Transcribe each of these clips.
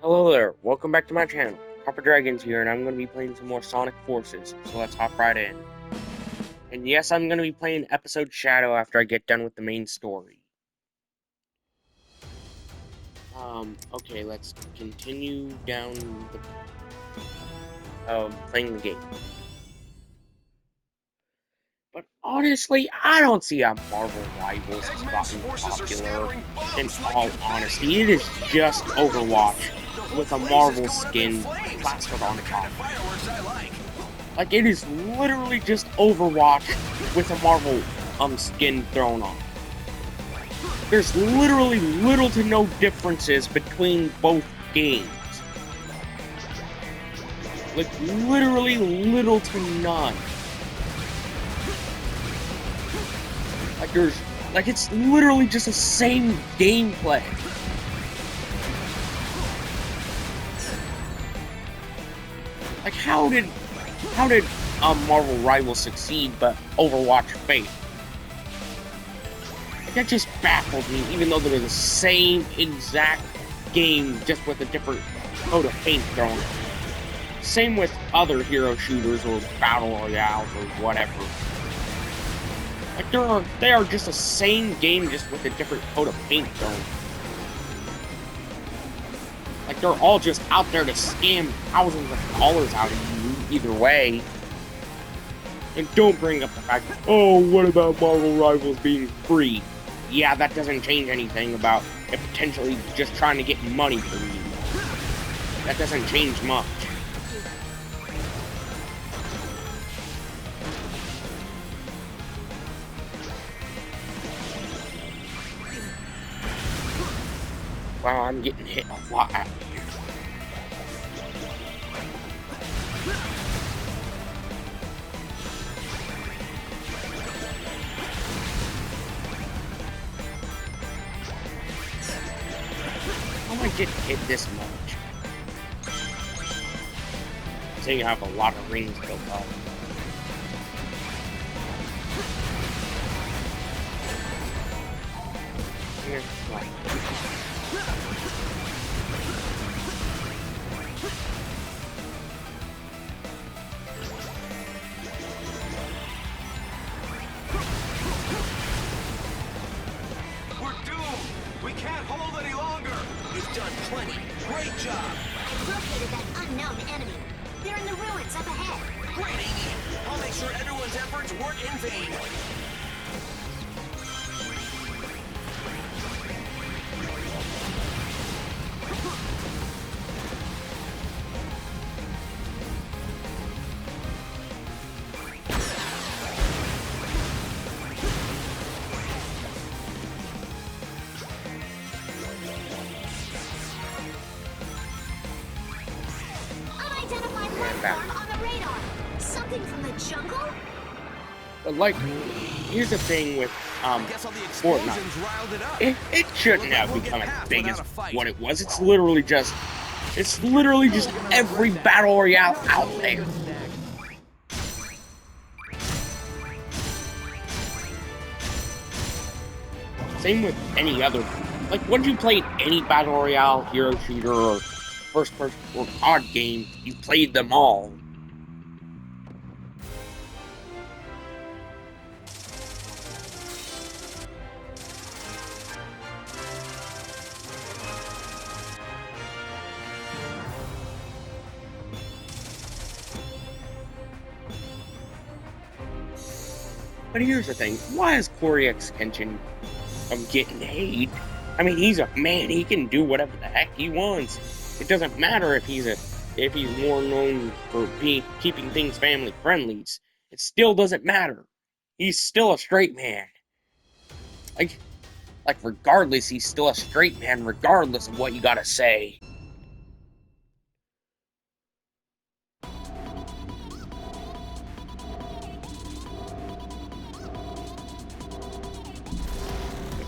Hello there, welcome back to my channel. Copper Dragons here, and I'm going to be playing some more Sonic Forces, so let's hop right in. And yes, I'm going to be playing Episode Shadow after I get done with the main story. Okay, let's continue down playing the game. But honestly, I don't see how Marvel Rivals has gotten popular. In all honesty, it is just Overwatch with a Marvel skin plastered on top. Like, it is literally just Overwatch with a Marvel skin thrown on. There's literally little to no differences between both games. Like, literally little to none. Like, it's literally just the same gameplay. Like, how did Marvel Rivals succeed, but Overwatch failed? Like, that just baffles me, even though they're the same exact game, just with a different coat of paint thrown. Same with other hero shooters or battle royales or whatever. Like, they are just the same game, just with a different coat of paint thrown. Like, they're all just out there to scam thousands of dollars out of you either way. And don't bring up the fact, oh, what about Marvel Rivals being free? Yeah, that doesn't change anything about it potentially just trying to get money from you. That doesn't change much. Wow, I'm getting hit a lot out here. How am I getting hit this much? So you have a lot of rings built up. Here's like. We're doomed! We can't hold any longer! You've done plenty. Great job! I've located that unknown enemy. They're in the ruins up ahead. Great, Amy! I'll make sure everyone's efforts weren't in vain. Unidentified platform on the radar. Something from the jungle? But like, here's the thing with Guess all the explosions Fortnite. riled it up. It shouldn't have We'll become get as past big as without a fight. what it was. It's literally just every battle royale out there. Same with any other. Like, when you play any battle royale, hero shooter, or first person or COD game, you played them all. But here's the thing, why is Corey X Kenshin getting hate? I mean, he's a man, he can do whatever the heck he wants. It doesn't matter if he's more known for keeping things family friendly. It still doesn't matter. He's still a straight man. Like regardless, he's still a straight man, regardless of what you gotta say.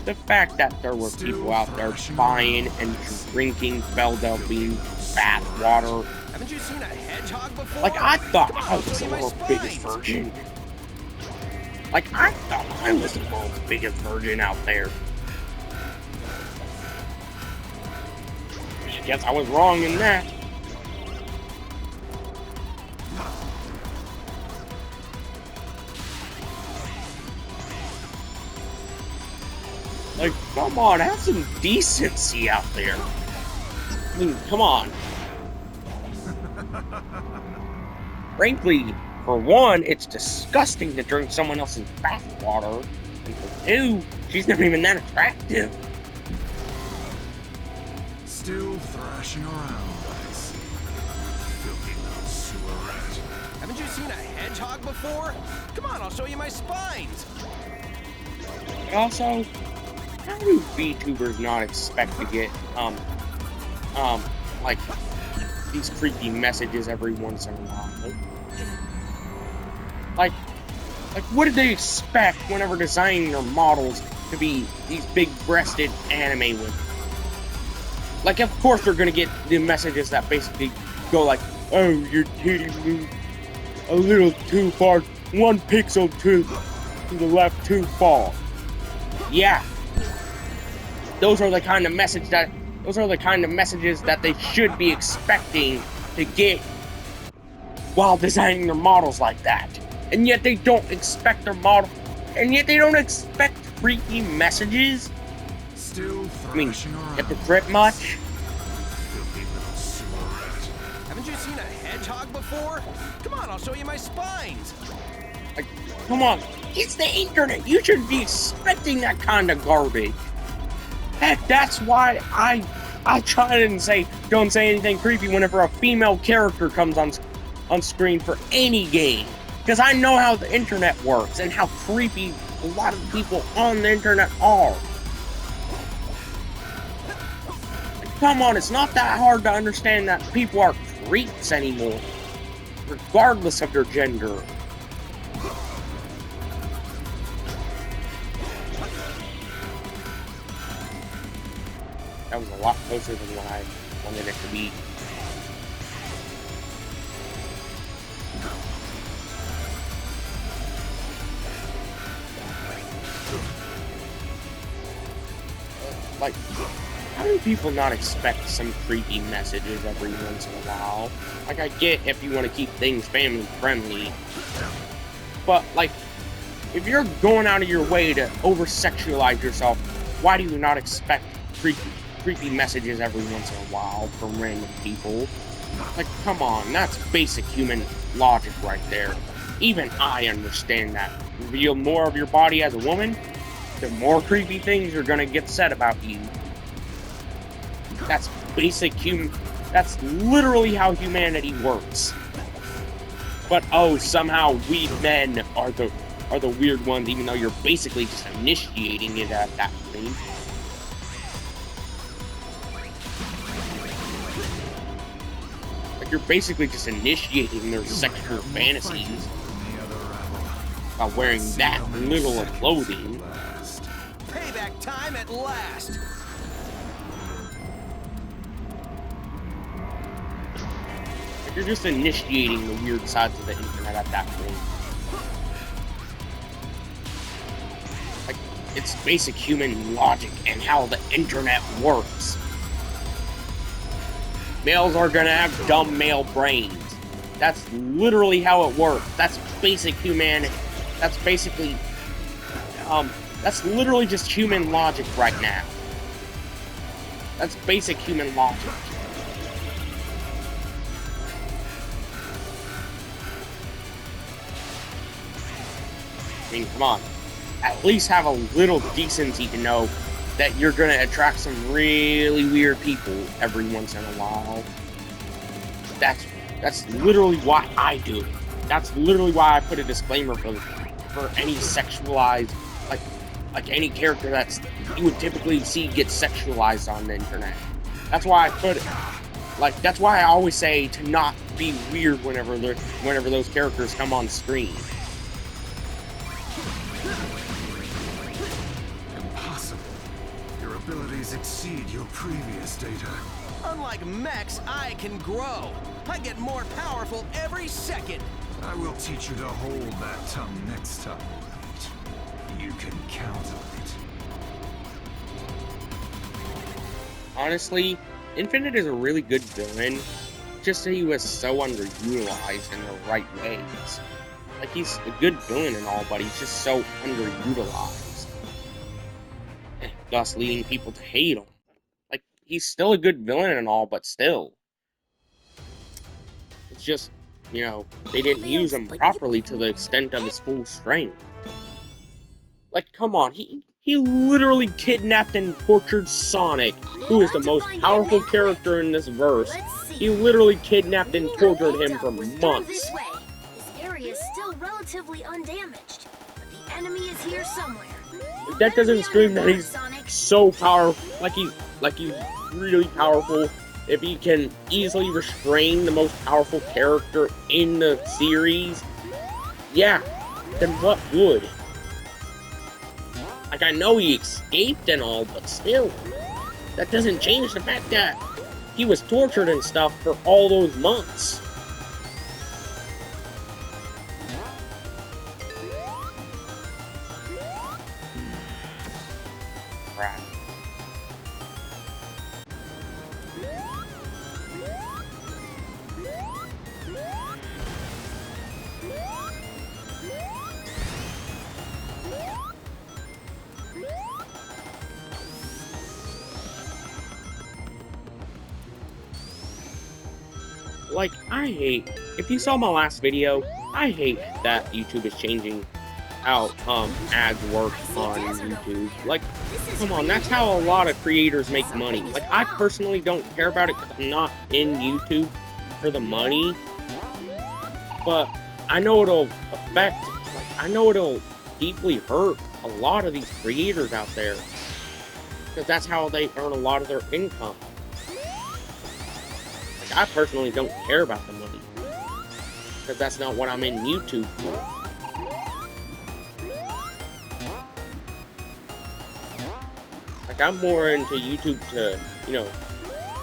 The fact that there were people out there buying and drinking Beldel bath water. Haven't you seen a hedgehog before? Like, I thought I was the world's biggest virgin. Like, I thought I was the world's biggest virgin out there. guess I was wrong in that. Like, come on, have some decency out there. I mean, come on. Frankly, for one, it's disgusting to drink someone else's bathwater. And for two, she's not even that attractive. Still thrashing around, I see. Filthy little sewer rat. Haven't you seen a hedgehog before? Come on, I'll show you my spines. And also, how do VTubers not expect to get, like, these creepy messages every once in a while? Like, what did they expect whenever designing their models to be these big-breasted anime women? Like, of course they're gonna get the messages that basically go like, oh, your titty moved a little too far, 1 pixel to the left too far. Yeah. Those are the kind of messages that they should be expecting to get while designing their models like that. And yet they don't expect their model, and yet they don't expect freaky messages. Still I mean, thrashing around. hypocrite much? Filthy little sewer rat. Haven't you seen a hedgehog before? Come on, I'll show you my spines. Like, come on, it's the internet. You shouldn't be expecting that kind of garbage. Heck, that's why I try and don't say anything creepy whenever a female character comes on screen for any game. Because I know how the internet works and how creepy a lot of people on the internet are. Like, come on, it's not that hard to understand that people are creeps anymore, regardless of their gender. That was a lot closer than what I wanted it to be. Like, how do people not expect some creepy messages every once in a while? Like, I get if you want to keep things family friendly, but like, if you're going out of your way to over-sexualize yourself, why do you not expect creepy messages every once in a while from random people? Like, come on, that's basic human logic right there. Even I understand that. Reveal more of your body as a woman, the more creepy things are gonna get said about you. That's basic that's literally how humanity works. But oh, somehow we men are the weird ones, even though you're basically just initiating it at that point. Like, you're basically just initiating their sexual fantasies by wearing that little of clothing. Payback time at last. Like, you're just initiating the weird sides of the internet at that point. Like, it's basic human logic and how the internet works. Males are gonna have dumb male brains. That's literally how it works. That's basic humanity. That's basically, that's literally just human logic right now. That's basic human logic. I mean, come on. At least have a little decency to know that you're gonna attract some really weird people every once in a while. That's literally why I do it. That's literally why I put a disclaimer for any sexualized, like any character that's you would typically see get sexualized on the internet. That's why I put it. Like, that's why I always say to not be weird whenever those characters come on screen. Impossible. Your abilities exceed your previous data. Unlike mechs, I can grow. I get more powerful every second. I will teach you to hold that tongue next time. You can count on it. Honestly, Infinite is a really good villain, just that he was so underutilized in the right ways. Like, he's a good villain and all, but he's just so underutilized, thus leading people to hate him. Like, he's still a good villain and all, but still. It's just, you know, they didn't use him properly to the extent of his full strength. Like, come on, he literally kidnapped and tortured Sonic, who is the most powerful character in this verse. He literally kidnapped and tortured him for months. This area is still relatively undamaged, but the enemy is here somewhere. That doesn't scream that he's so powerful, like he's really powerful. If he can easily restrain the most powerful character in the series, yeah, then what would? Like, I know he escaped and all, but still, that doesn't change the fact that he was tortured and stuff for all those months. Crap. Like, I hate, if you saw my last video, I hate that YouTube is changing how ads work on YouTube. Like, come on, that's how a lot of creators make money. Like, I personally don't care about it because I'm not in YouTube for the money, but I know it'll affect, like, I know it'll deeply hurt a lot of these creators out there, because that's how they earn a lot of their income. I personally don't care about the money, because that's not what I'm in YouTube for. Like, I'm more into YouTube to, you know,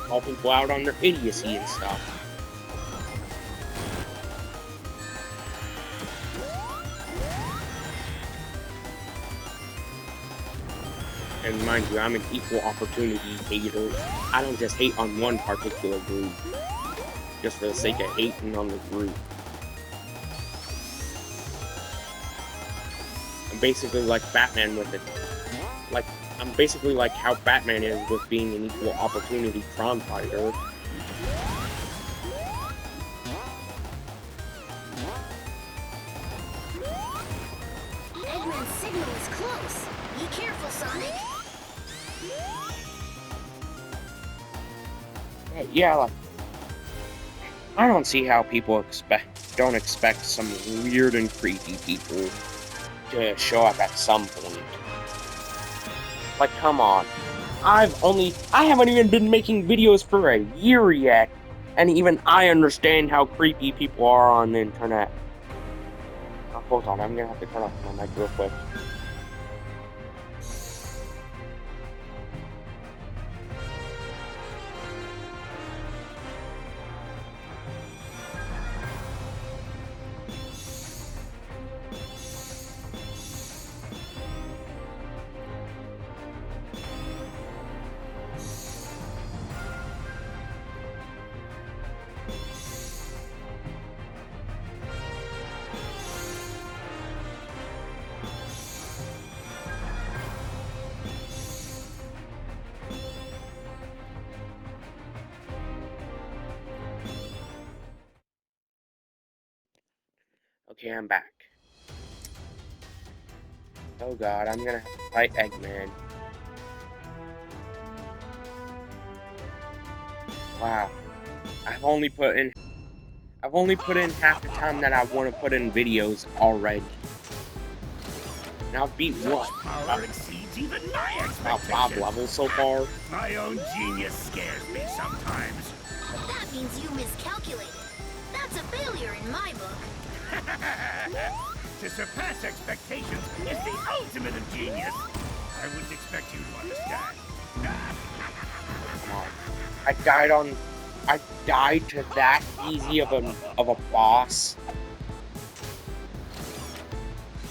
call people out on their idiocy and stuff. And mind you, I'm an equal opportunity hater. I don't just hate on one particular group, just for the sake of hating on the group. I'm basically like Batman with it. Like, I'm basically like how Batman is with being an equal opportunity crime fighter. Eggman's signal is close. Be careful, Sonic. Yeah, like, I don't see how people don't expect some weird and creepy people to show up at some point. Like, come on. I haven't even been making videos for a year yet, and even I understand how creepy people are on the internet. Oh, hold on, I'm gonna have to turn off my mic real quick. Okay, I'm back. Oh god, I'm gonna have to fight Eggman. Wow. I've only put in half the time that I want to put in videos already. And I've beat what? About 5 levels so far. My own genius scares me sometimes. That means you miscalculated. That's a failure in my book. To surpass expectations is the ultimate of genius. I wouldn't expect you to understand. I died to that easy of a boss.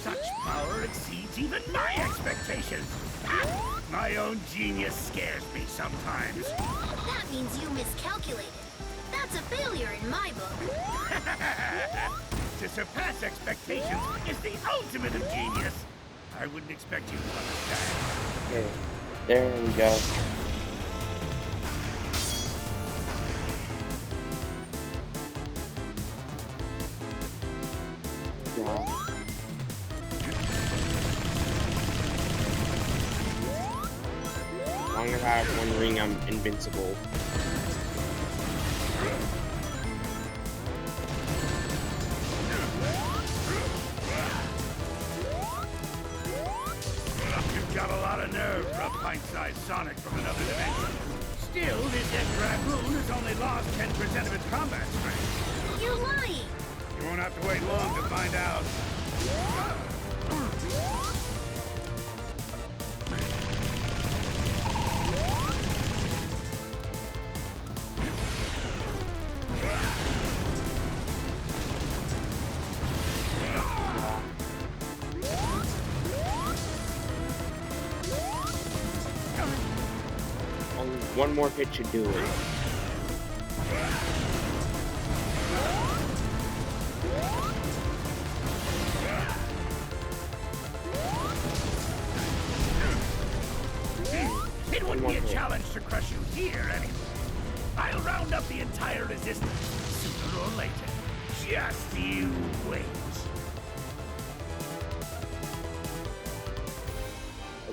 Such power exceeds even my expectations. My own genius scares me sometimes. That means means you miscalculated. That's a failure in my book. To surpass expectations is the ultimate of genius. I wouldn't expect you to understand. Okay, there we go. Yeah. As long as I have one ring, I'm invincible. You've got a lot of nerve for a pint-sized Sonic from another dimension. Still, this X-Dragoon has only lost 10% of its combat strength. You're lying! You won't have to wait long to find out. Only one more hit should do it. It wouldn't One be a more hit. challenge to crush you here anymore. I'll round up the entire resistance sooner or later. Just you wait.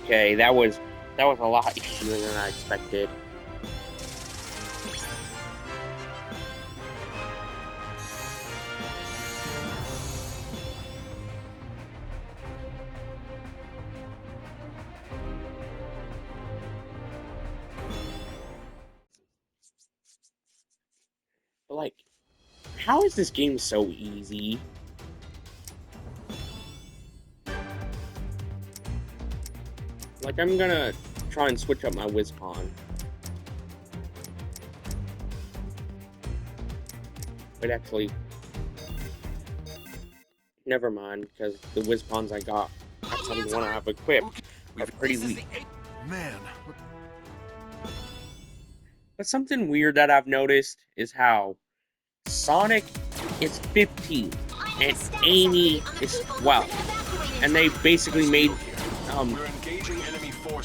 Okay, that was a lot easier than I expected. But like, how is this game so easy? Like, I'm gonna try and switch up my WizCon. But actually, never mind, because the WizCons I got, that's the one I have equipped, are pretty weak. Man, But something weird that I've noticed is how Sonic is 15 and Amy is 12. And they basically made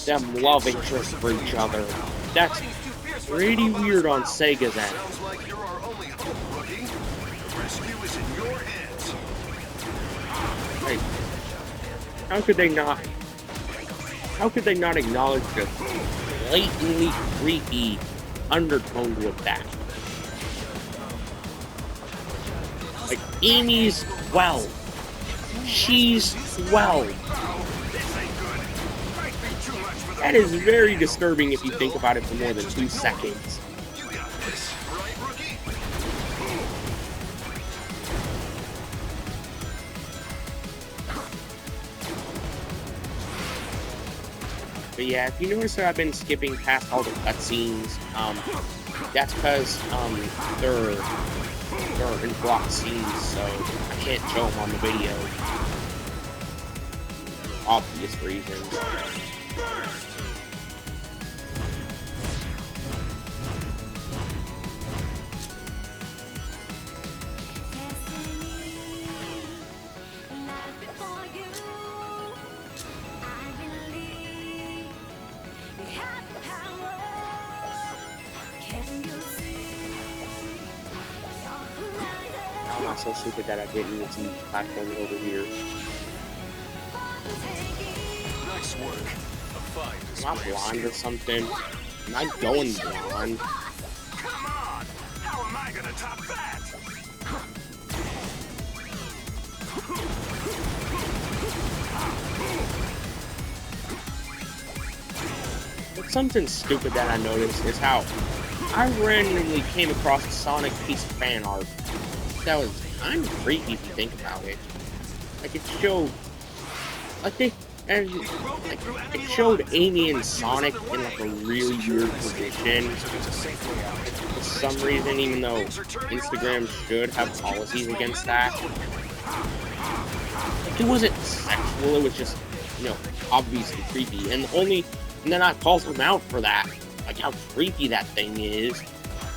them love interest for each other. That's pretty weird on Sega's end. sounds like you're our only hope, rookie. The rescue is in your hands. Like, how could they not acknowledge the blatantly creepy undertone with that? Like, Amy's 12. She's 12. That is very disturbing if you think about it for more than 2 seconds. You got this, right, rookie? But yeah, if you notice that I've been skipping past all the cutscenes, that's because they're in block scenes, so I can't show them on the video. Obvious reasons. I'm not so stupid that I didn't even see platform over here. Nice work. A fine Am I blind or something? Am I going blind? Come on! How am I gonna top that? But something stupid that I noticed is how I randomly came across a Sonic piece of fan art. That was kind of freaky if you think about it. Like, it showed, like it showed Amy and Sonic in like a really weird position. For some reason, even though Instagram should have policies against that. Like, it wasn't sexual, it was just, you know, obviously creepy. And then I called them out for that. Like, how creepy that thing is.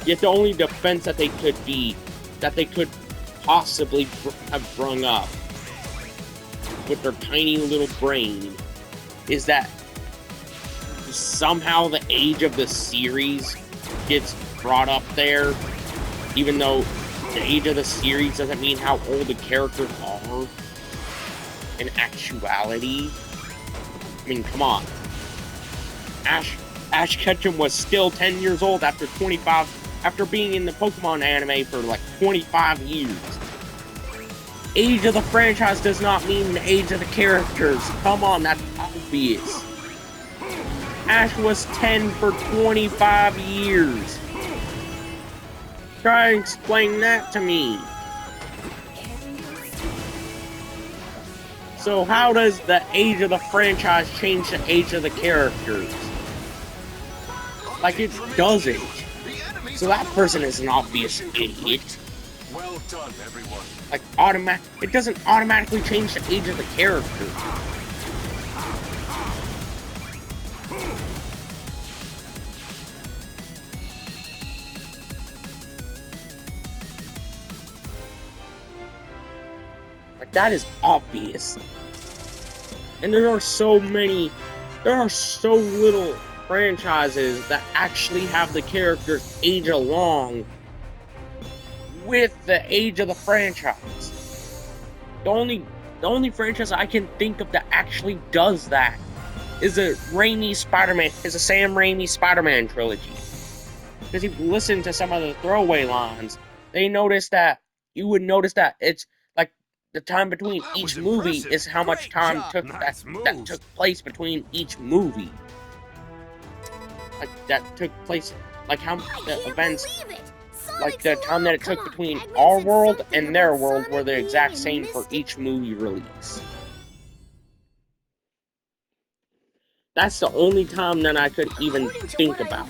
Yet the only defense that they could possibly have brung up with their tiny little brain is that somehow the age of the series gets brought up there, even though the age of the series doesn't mean how old the characters are in actuality. I mean, come on. Ash Ketchum was still 10 years old after being in the Pokemon anime for like 25 years. Age of the franchise does not mean the age of the characters. Come on, that's obvious. Ash was 10 for 25 years. Try and explain that to me. So how does the age of the franchise change the age of the characters? Like, it doesn't. So that person is an obvious idiot. Well done, everyone. Like, it doesn't automatically change the age of the character. Like, that is obvious. And there are so little franchises that actually have the characters age along with the age of the franchise. The only franchise I can think of that actually does that is the Sam Raimi Spider-Man trilogy. Because if you listen to some of the throwaway lines, you would notice that it's like the time between each movie is how much time that took place between each movie. Like that took place, like how the events, like the time that it took between our world and their world were the exact same for each movie release. That's the only time that I could even think about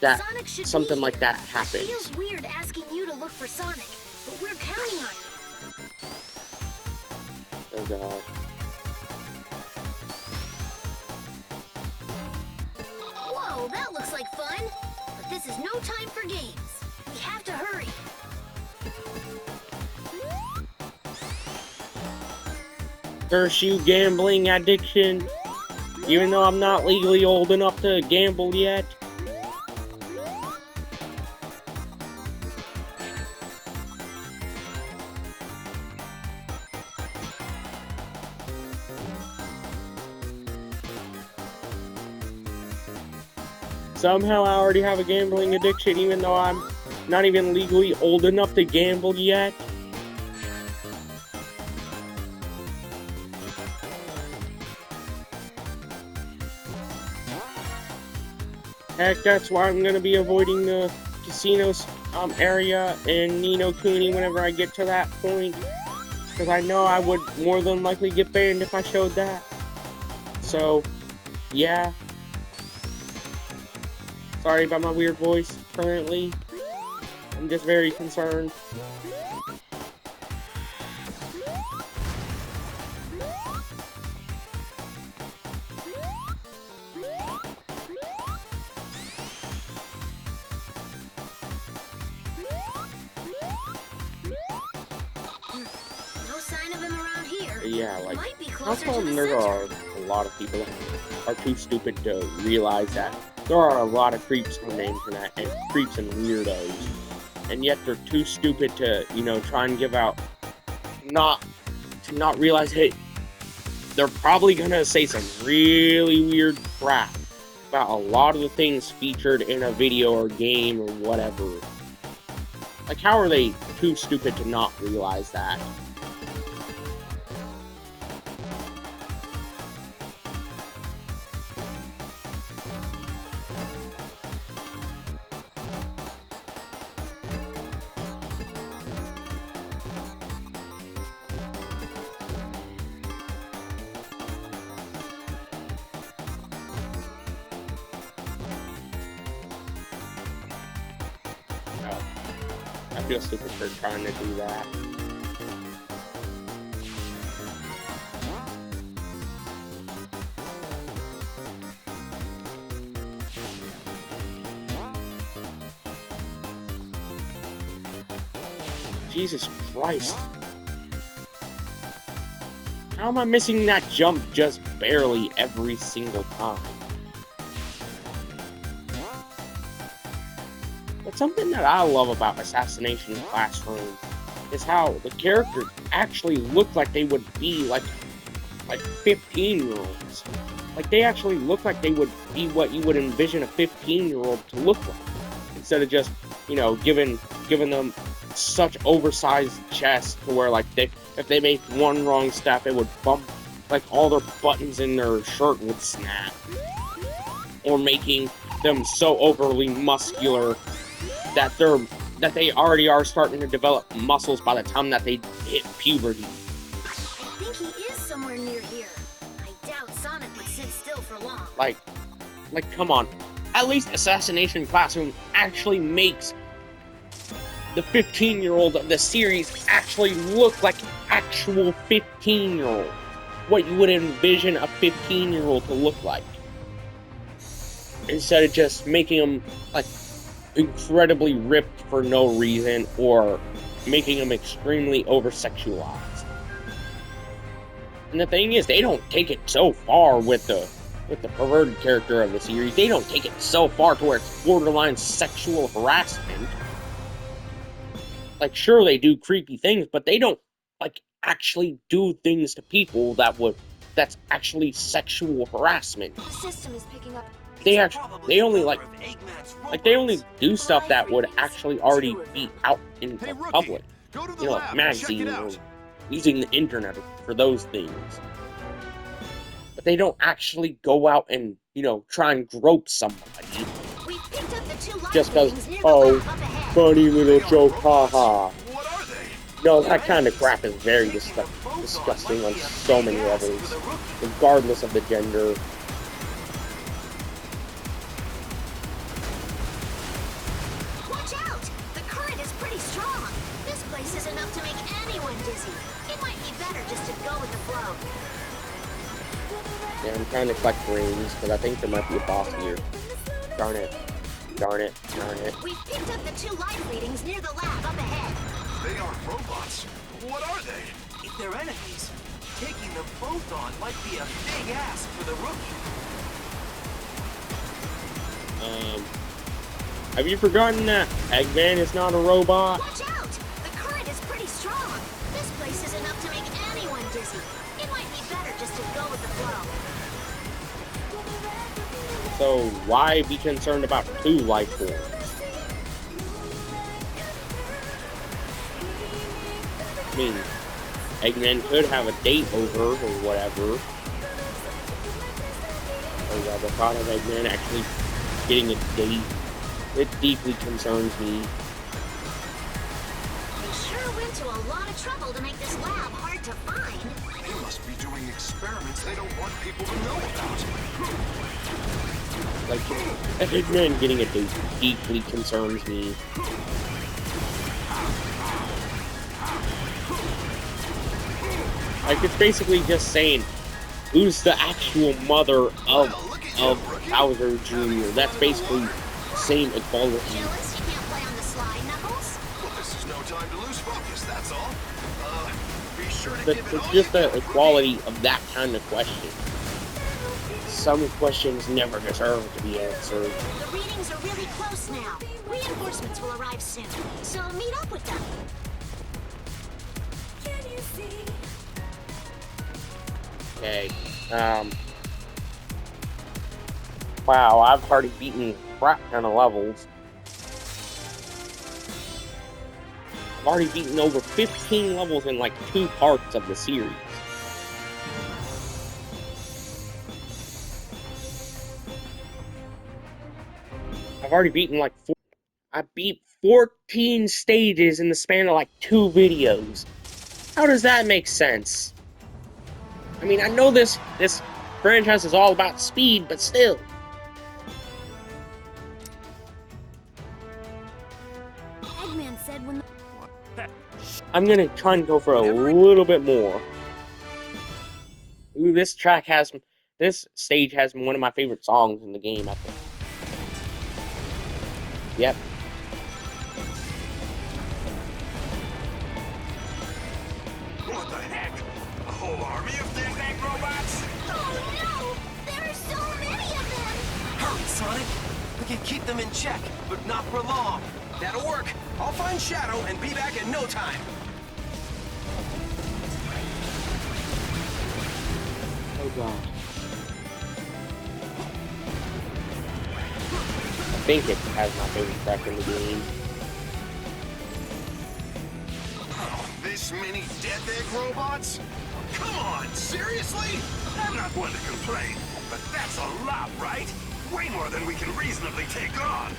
that something like that happens. It feels weird asking you to look for Sonic, but we're counting on you. Oh god. Whoa, that looks like fun! But this is no time for games. We have to hurry. Curse you, gambling addiction. Even though I'm not legally old enough to gamble yet. Somehow I already have a gambling addiction even though I'm not even legally old enough to gamble yet. Heck, that's why I'm gonna be avoiding the casinos area in Ni no Kuni whenever I get to that point. Because I know I would more than likely get banned if I showed that. So, yeah. Sorry about my weird voice currently. I'm just very concerned. No sign of him around here. Yeah, like, Might be how closer to come the there are center. a lot of people that are too stupid to realize that there are a lot of creeps on the internet and creeps and weirdos, and yet they're too stupid to, try and give out, not realize, hey, they're probably gonna say some really weird crap about a lot of the things featured in a video or game or whatever. Like, how are they too stupid to not realize that? I feel stupid for trying to do that. Jesus Christ. How am I missing that jump just barely every single time? But something that I love about Assassination Classroom is how the characters actually look like they would be like 15-year-olds. Like, they actually look like they would be what you would envision a 15-year-old to look like. Instead of just, you know, giving them such oversized chests to where, like, if they make one wrong step, it would bump, like, all their buttons in their shirt would snap. Or making them so overly muscular that they already are starting to develop muscles by the time that they hit puberty. I think he is somewhere near here. I doubt Sonic would sit still for long. Like, come on. At least Assassination Classroom actually makes the 15-year-old of the series actually look like actual 15-year-old. What you would envision a 15-year-old to look like. Instead of just making them, like, incredibly ripped for no reason, or making them extremely over-sexualized. And the thing is, they don't take it so far with the perverted character of the series. They don't take it so far to where it's borderline sexual harassment. Like, sure, they do creepy things, but they don't, like, actually do things to people that's actually sexual harassment. The system is picking up. They only do stuff that would actually already be out in the public. You know, like magazines or using the internet for those things. But they don't actually go out and, you know, try and grope somebody. We picked up the two Just because, lightnings near the oh, lab up ahead. funny little joke, haha. What are they? No, that kind of crap is very disgusting on so many levels, regardless of the gender. Watch out! The current is pretty strong. This place is enough to make anyone dizzy. It might be better just to go with the flow. Yeah, I'm trying to collect rings, because I think there might be a boss here. Darn it. Darn it. Darn it. We picked up the two light readings near the lab up ahead. They aren't robots. What are they? If they're enemies, taking them both on might be a big ask for the rookie. Have you forgotten that Eggman is not a robot? Watch out! The current is pretty strong. This place is enough to make anyone dizzy. It might be better just to go with the flow. So why be concerned about two life forms? I mean, Eggman could have a date over or whatever. Or the thought of Eggman actually getting a date, it deeply concerns me. They sure went to a lot of trouble to make this lab hard to find. They must be doing experiments they don't want people to know about. Like, Eggman getting a date deeply concerns me. Like, it's basically just saying, who's the actual mother of Bowser Jr.? That's basically same equality. Jealous you can't play on the slide, Knuckles? Well, this is no time to lose focus, that's all. Be sure to But give it it's all just you the equality of that kind of question. Some questions never deserve to be answered. The readings are really close now. Reinforcements will arrive soon, so meet up with them. Okay, wow, I've already beaten a crap ton of levels. I've already beaten over 15 levels in like 2 parts of the series. I've already beaten like I beat 14 stages in the span of like 2 videos. How does that make sense? I mean, I know this franchise is all about speed, but still. Eggman said when I'm gonna try and go for a little bit more. Ooh, this stage has one of my favorite songs in the game, I think. Yep. whole army of dead-bag robots? Oh no! There are so many of them! Hurry, Sonic! We can keep them in check, but not for long. That'll work. I'll find Shadow and be back in no time. Oh god. I think it has my favorite track in the game. This many dead-bag robots? Come on, seriously? I'm not one to complain, but that's a lot, right? Way more than we can reasonably take on.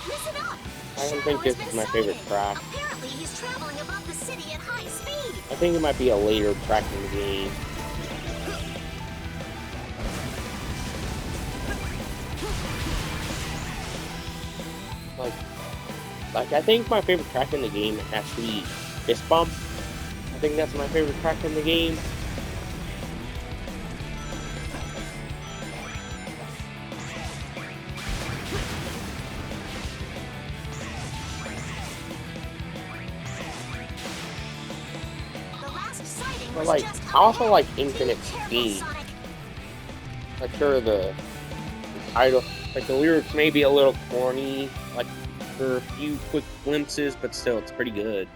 Listen up! I don't think this is my favorite track. Apparently he's traveling above the city at high speed. I think it might be a later track in the game. Like I think my favorite track in the game has to be Fist Bump. I think that's my favorite track in the game. The last sighting But was like, just I also ahead. like Be Infinite careful, Speed. Sonic. Like sure the title, like the lyrics may be a little corny, like for a few quick glimpses, but still it's pretty good.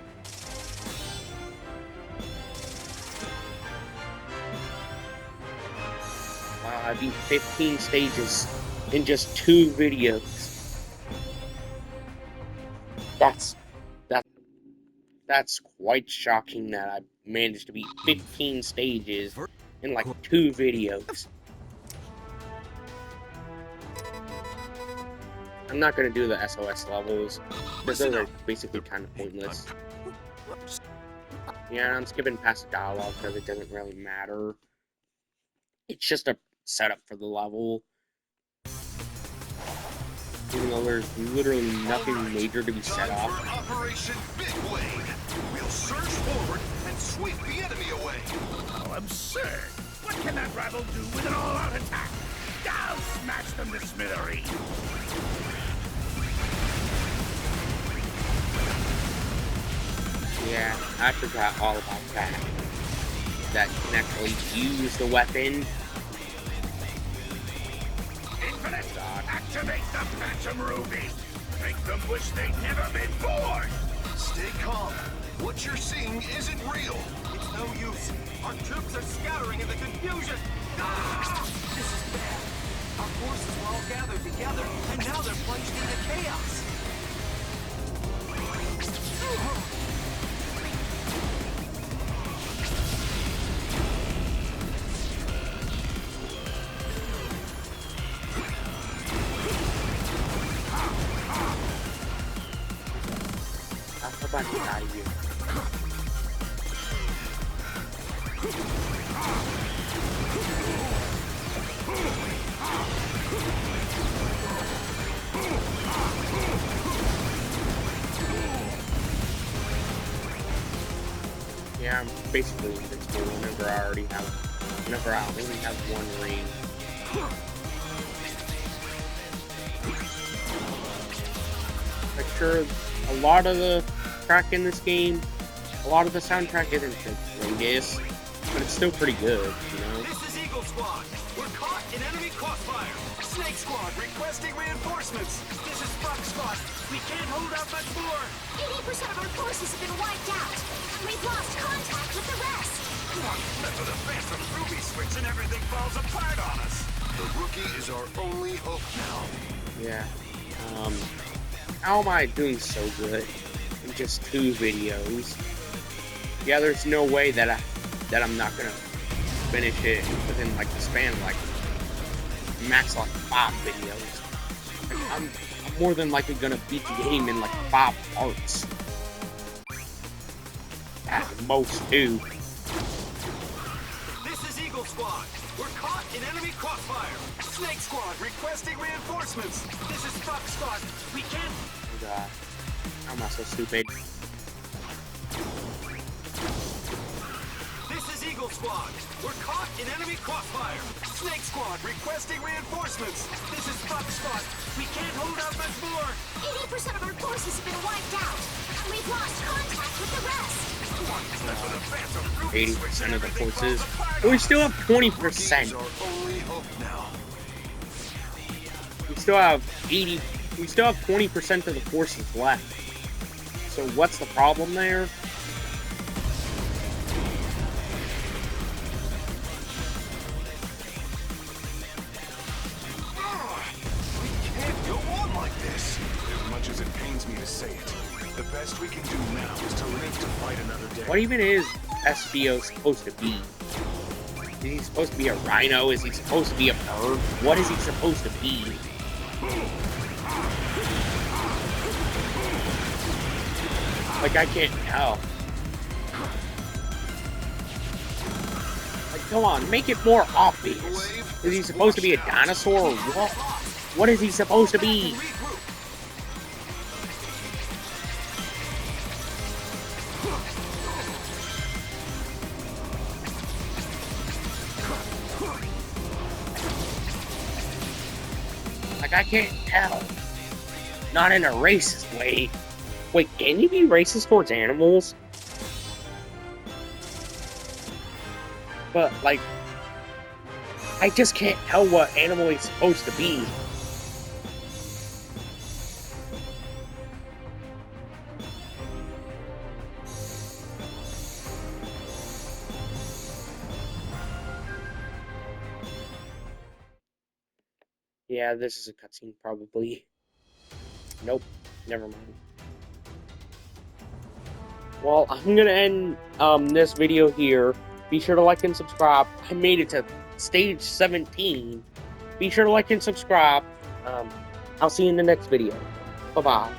Wow, I beat 15 stages in just 2 videos. That's quite shocking that I managed to beat 15 stages in like 2 videos. I'm not gonna do the SOS levels because those are basically kind of pointless. Yeah, I'm skipping past the dialogue because it doesn't really matter. It's just a setup for the level. Even though there's literally nothing major to be set up. For Operation Big Blade. We'll surge forward and sweep the enemy away. Oh, absurd! What can that rabble do with an all-out attack? I'll smash them to smithereens! Yeah, I forgot all about that. That you can actually use the weapon. Infinite, activate the Phantom Ruby! Make them wish they'd never been born! Stay calm. What you're seeing isn't real. It's no use. Our troops are scattering in the confusion. Ah! This is bad. Our forces were all gathered together, and now they're plunged into chaos. I'm about to die here. Yeah, I'm basically invincible whenever I only have one ring. Like sure, a lot of the track in this game, a lot of the soundtrack isn't the greatest, but it's still pretty good, you know? This is Eagle Squad. We're caught in enemy crossfire. Snake Squad requesting reinforcements. This is Fox Squad. We can't hold out much more. 80% of our forces have been wiped out, and we've lost contact with the rest. That's with a Phantom Ruby switch and everything falls apart on us. The rookie is our only hope now. Yeah. How am I doing so good in just 2 videos? Yeah, there's no way that I'm not gonna finish it within like the span of like max like 5 videos. Like, I'm more than likely gonna beat the game in like 5 parts. At most 2. This is Eagle Squad. We're caught in enemy crossfire. Snake Squad requesting reinforcements. This is Fox Squad. We can't. Oh god. How am I so stupid? This is Eagle Eagle Squad. We're caught in enemy crossfire. Snake Squad requesting reinforcements. This is Fox Squad. We can't hold out much more. 80% of our forces have been wiped out. We've lost contact with the rest. 80% of the forces. But we still have 20%. Our only hope now. We still have 80. We still have 20% of the forces left. So what's the problem there? We can't go on like this. As much as it pains me to say it, the best we can do now is to live to fight another day. What even is SBO supposed to be? Is he supposed to be a rhino? Is he supposed to be a bird? What is he supposed to be? Like, I can't tell. Like, come on, make it more obvious. Is he supposed to be a dinosaur or what? What is he supposed to be? Like, I can't tell. Not in a racist way. Wait, can you be racist towards animals? But, like, I just can't tell what animal he's supposed to be. Yeah, this is a cutscene, probably. Nope, never mind. Well, I'm gonna end this video here. Be sure to like and subscribe. I made it to stage 17. Be sure to like and subscribe. I'll see you in the next video. Bye-bye.